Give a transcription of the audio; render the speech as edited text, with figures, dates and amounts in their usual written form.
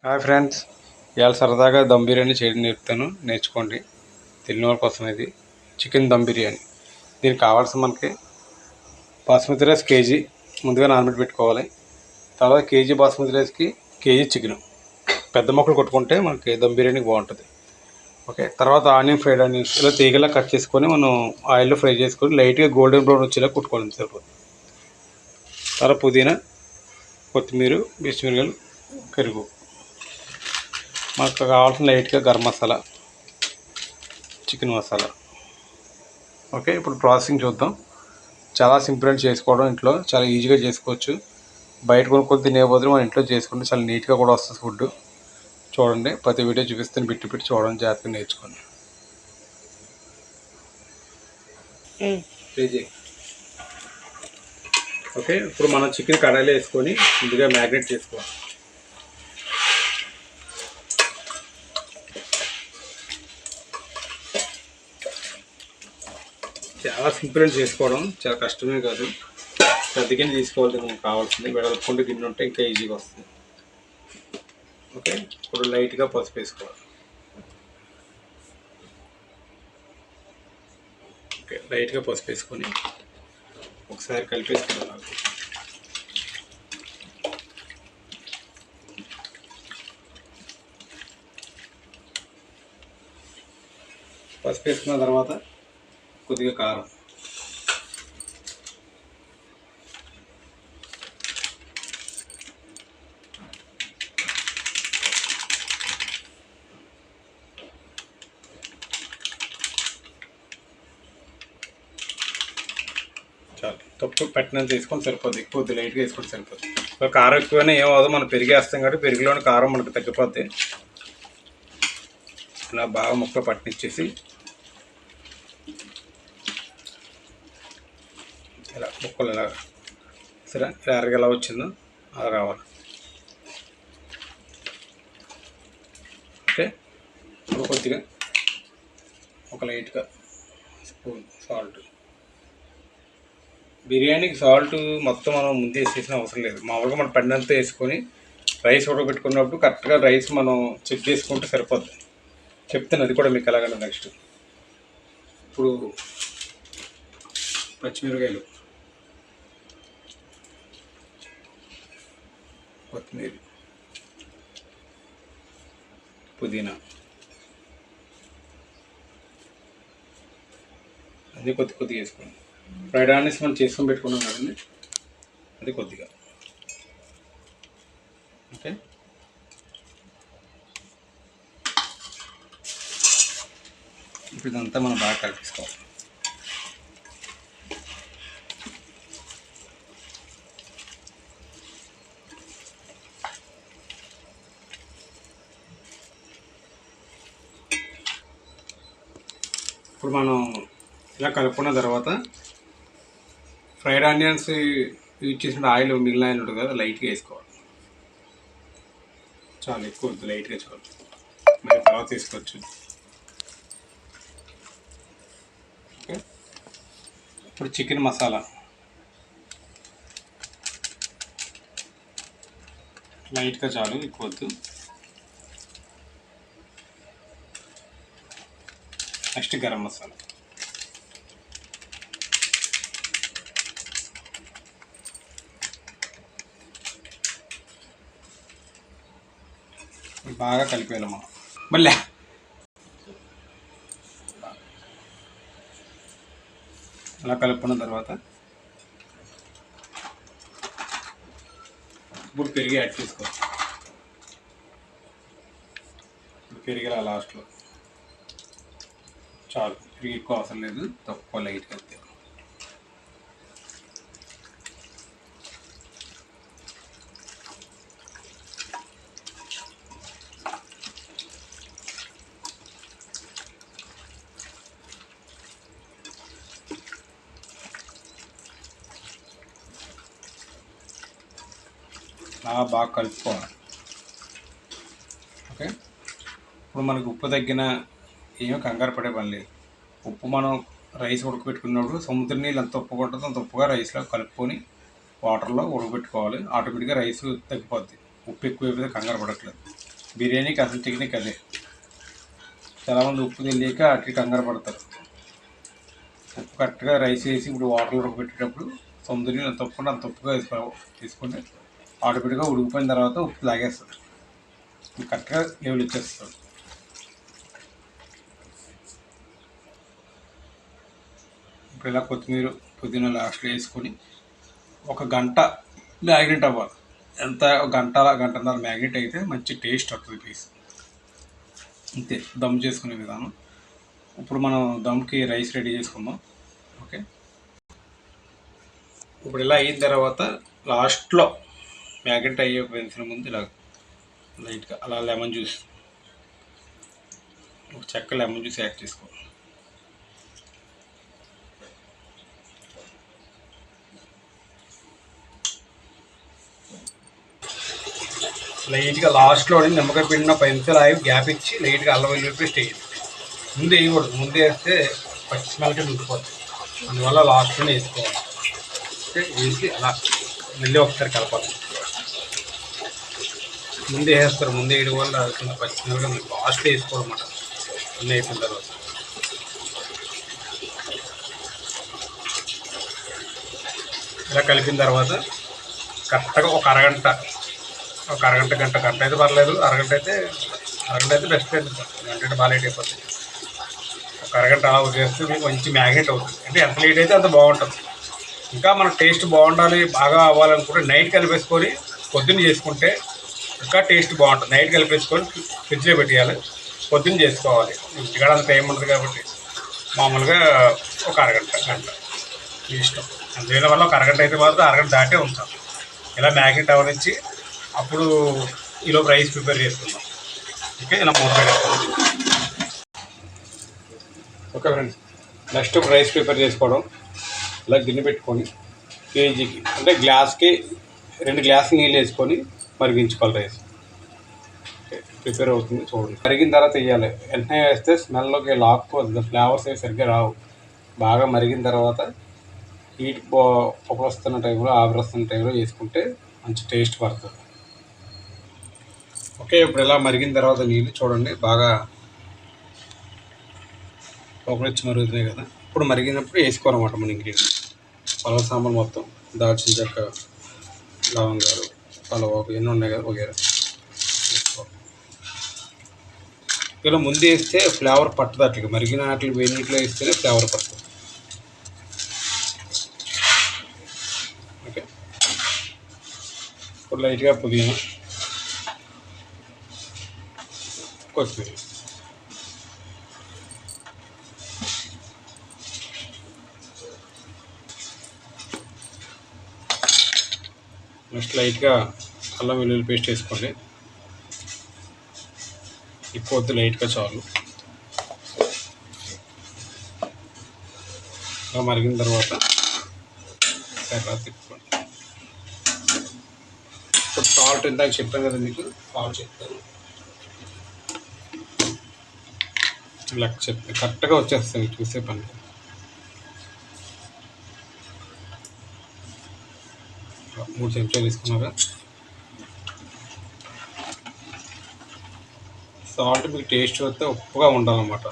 Hi friends, ఇవాళ సరదాగా దమ్ బిర్యానీ చేయడం నేర్చుకోండి. తెలియని వాళ్ళ కోసం ఇది చికెన్ దమ్ బిర్యానీ. దీనికి కావాల్సిన మనకి బాస్మతి రైస్ కేజీ ముందుగా నానబెట్టి పెట్టుకోవాలి. తర్వాత కేజీ బాస్మతి రైస్కి కేజీ చికెన్ పెద్ద ముక్కలు కొట్టుకుంటే మనకి దమ్ బిర్యానీ బాగుంటుంది. ఓకే, తర్వాత ఫ్రైడ్ ఆనియన్స్ ఇలా తీగలా కట్ చేసుకొని మనం ఆయిల్లో ఫ్రై చేసుకొని లైట్గా గోల్డెన్ బ్రౌన్ వచ్చేలా కుట్టుకోవాలి సరిపోతుంది. తర్వాత పుదీనా, కొత్తిమీర, పచ్చిమిరపకాయలు, పెరుగు, మనకు కావాల్సిన లైట్గా గరం మసాలా, చికెన్ మసాలా. ఓకే, ఇప్పుడు ప్రాసెసింగ్ చూద్దాం. చాలా సింపుల్ అని చేసుకోవడం, ఇంట్లో చాలా ఈజీగా చేసుకోవచ్చు. బయట కొనుక్కొని తినే బదులు మన ఇంట్లో చేసుకుంటే చాలా నీట్గా కూడా వస్తుంది ఫుడ్. చూడండి, ప్రతి వీడియో చూపిస్తాను, పెట్టి చూడండి, జాగ్రత్తగా నేర్చుకోండి. ఓకే, ఇప్పుడు మనం చికెన్ కడాయిలో వేసుకొని ముందుగా మ్యారినేట్ చేసుకోవాలి. చాలా సింపుల్ అని చేసుకోవడం, చాలా కష్టమే కాదు. పెద్ద గిన్నె తీసుకోవాలి, మనకు కావాల్సింది వెడల్పుండి గిన్నె ఉంటే ఇంకా ఈజీగా వస్తుంది. ఓకే, ఇప్పుడు లైట్గా పసుపు వేసుకోవాలి. ఓకే, లైట్గా పసుపు వేసుకొని ఒకసారి కలిపేసుకోవాలి. పసుపు వేసుకున్న తర్వాత కొద్దిగా కారం, చాలు. తప్పు పెట్టినంత వేసుకొని సరిపోద్ది, కొద్ది లైట్గా వేసుకొని సరిపోద్ది. కారం ఎక్కువైనా ఏమవుదో, మనం పెరిగి వేస్తాం కాబట్టి పెరుగులోని కారం మనకు తగ్గిపోద్ది. ఇలా బాగా ముక్క పట్టించేసి ఇలా ముక్కలు ఇలా సరే ఇలా ఎలా వచ్చిందో అలా రావాలి. ఓకే, కొద్దిగా ఒక లైట్గా స్పూన్ సాల్ట్. బిర్యానీకి సాల్ట్ మొత్తం మనం ముందే వేసేసిన అవసరం లేదు. మామూలుగా మనం పడినంత వేసుకొని రైస్ ఉడకబెట్టుకున్నప్పుడు కరెక్ట్గా రైస్ మనం చెక్ చేసుకుంటే సరిపోద్ది. చెప్తాను అది కూడా మీకు ఎలాగంటే. నెక్స్ట్ ఇప్పుడు పచ్చిమిరపకాయలు, కొత్తిమీర, పుదీనా అది కొద్దిగా వేసుకోండి. ఫ్రైడ్ ఆనియన్స్ మనం చేసుకొని పెట్టుకున్నాం కదండి, అది కొద్దిగా. ఓకే, ఇప్పుడు ఇదంతా మనం బాగా కలిపేసుకోవాలి. ఇప్పుడు మనం ఇలా కలుపుకున్న తర్వాత ఫ్రైడ్ ఆనియన్స్ యూజ్ చేసిన ఆయిల్, మిగిలిన ఆయిల్ ఉంటుంది కదా, లైట్గా వేసుకోవాలి. చాలా ఎక్కువ వద్దు, లైట్గా చాలు, మరి తర్వాత తీసుకోవచ్చు. ఓకే, ఇప్పుడు చికెన్ మసాలా లైట్గా చాలు, ఎక్కువ వద్దు. నెక్స్ట్ గరం మసాలా, బాగా కలిపేయాలి మనం. మళ్ళీ అలా కలుపుకున్న తర్వాత ఇప్పుడు పెరిగి యాడ్ చేసుకోవచ్చు. పెరిగేలా లాస్ట్లో చాలు, పెరిగి ఎక్కువ అవసరం లేదు, తక్కువ లైట్గా అంతే. బాగా కలుపుకోవాలి. ఓకే, ఇప్పుడు మనకు ఉప్పు తగ్గిన ఏమో కంగారు పడే పని లేదు. ఉప్పు మనం రైస్ ఉడకబెట్టుకున్నప్పుడు సముద్ర నీళ్ళు ఎంత ఉప్పు ఉంటుందో అంత ఉప్పుగా రైస్లో కలుపుకొని వాటర్లో ఉడకబెట్టుకోవాలి. ఆటోమేటిక్గా రైస్ తగ్గిపోద్ది. ఉప్పు ఎక్కువ అయిపోతే కంగారు పడట్లేదు. బిర్యానీకి అసలు టెక్నిక్ అదే. చాలామంది ఉప్పు తెలియక అట్లా కంగారు పడతారు. ఉప్పు కరెక్ట్గా రైస్ వేసి ఇప్పుడు వాటర్లో ఉడకబెట్టేటప్పుడు తొందరగా తప్పకుండా అంత ఉప్పుగా తీసుకుంటే ఆటోమేటిక్గా ఉడికిపోయిన తర్వాత ఉప్పు లాగేస్తుంది, కరెక్ట్గా లెవెల్ ఇచ్చేస్తుంది. ఇప్పుడు ఇలా కొత్తిమీర పుదీనా లాస్ట్లో వేసుకొని ఒక గంట మ్యాగ్నెట్ అవ్వాలి. ఎంత గంటన్నర మ్యాగ్నెట్ అయితే మంచి టేస్ట్ వస్తుంది పీస్. అంతే దమ్ చేసుకునే విధానం. ఇప్పుడు మనం దమ్కి రైస్ రెడీ చేసుకుందాం. ఓకే, ఇప్పుడు ఇలా అయిన తర్వాత లాస్ట్లో మ్యాగ్నెట్ అయ్యే పెంచిన ముందు ఇలా లైట్గా అలా లెమన్ జ్యూస్, ఒక చెక్క లెమన్ జ్యూస్ యాడ్ చేసుకో. లైట్గా లాస్ట్లో నిమ్మకాయ పిండిన 10 నిమిషాలు ఆగి గ్యాప్ ఇచ్చి లైట్గా అల్లం వెల్లుల్లి పేస్ట్ వేయాలి. ముందు వేయకూడదు, ముందు వేస్తే పచ్చి స్మెల్కి ఉండిపోతుంది. అందువల్ల లాస్ట్లోనే వేసుకోవాలి. ఓకే, వేసి అలా మళ్ళీ ఒకసారి కలపాలి. ముందే వేస్తారు, ముందే వేయడం వల్ల కొంచెం పచ్చి స్మెల్గా మీకు లాస్ట్లో వేసుకోవాలన్నమాట. అన్నీ అయిపోయిన తర్వాత ఇలా కలిపిన తర్వాత కరెక్ట్గా ఒక అరగంట గంట అయితే పర్లేదు. అరగంట అయితే బెస్ట్ అండి. గంట అయితే బాగా లేట్ అయిపోతుంది. ఒక అరగంట అలా చేస్తే మీకు మంచి మ్యాగ్నెట్ అవుతుంది. అంటే ఎంత లేట్ అయితే అంత బాగుంటుంది. ఇంకా మన టేస్ట్ బాగుండాలి, బాగా అవ్వాలనుకుంటే నైట్ కలిపేసుకొని పొద్దున్న చేసుకుంటే ఇంకా టేస్ట్ బాగుంటుంది. నైట్ కలిపేసుకొని ఫ్రిడ్జ్లో పెట్టేయాలి, పొద్దున్న చేసుకోవాలి. ఇంటికాడ అంత టైం ఉంటుంది కాబట్టి మామూలుగా ఒక గంట ఇష్టం. అందువల్ల వల్ల ఒక అరగంట అయితే మాత్రం అరగంట దాటే ఉంటాం. ఇలా మ్యాగ్నెట్ అవనిచ్చి అప్పుడు ఈలోపు రైస్ ప్రిపేర్ చేసుకుందాం. ఓకే, ఇలా మూత పెట్టేస్తాం. Okay friends, next rice prepare చేసుకోవడం. ఇలా గిన్నె పెట్టుకొని కేజీకి అంటే గ్లాస్కి 2 గ్లాసులు నీళ్ళు వేసుకొని మరిగించుకోవాలి. రైస్ ప్రిపేర్ అవుతుంది చూడండి. మరిగిన తర్వాత వేయాలి. వెంటనే వేస్తే స్మెల్లోకి లాక్కుపోతుంది, ఫ్లేవర్స్ అవి సరిగ్గా రావు. బాగా మరిగిన తర్వాత హీట్ పొగ వస్తున్న టైంలో, ఆవిరి వస్తున్న టైంలో వేసుకుంటే మంచి టేస్ట్ పడుతుంది. ఓకే, ఇప్పుడు ఇలా మరిగిన తర్వాత నీళ్ళు చూడండి బాగా పొగలొచ్చి మరుగుతున్నాయి కదా. ఇప్పుడు మరిగినప్పుడు వేసుకోవాలన్నమాట మన ఇంగ్రీడియంట్. పలవ సాంబార్ మొత్తం, దాల్చిన చెక్క, లవంగాలు, పలవాకు ఎన్ని ఉన్నాయి కదా వగేరా వేసుకోవాలి. ఇలా ముందు వేస్తే ఫ్లేవర్ పట్టదు. అట్లా మరిగిన వాటికి వేడి నీటిలో వేస్తేనే ఫ్లేవర్ పడుతుంది. ఓకే, ఇప్పుడు లైట్గా పుదీనా, కొత్తిమీర, నెక్స్ట్ లైట్గా అల్లం వెల్లుల్లి పేస్ట్ వేసుకోండి. ఎక్కువ వద్దు, లైట్గా చాలు. అలా మరిగిన తర్వాత కర్రా తిప్పుకోండి. ఇప్పుడు సాల్ట్ ఇందాక చెప్పాను కదా మీకు, సాల్ట్ చెప్తాను. ఇలా చెప్తే కరెక్ట్గా వచ్చేస్తాయి చూసే పని. 3 చెంచాలు తీసుకున్నారా. సాల్ట్ మీకు టేస్ట్ వస్తే ఉప్పుగా ఉండాలన్నమాట.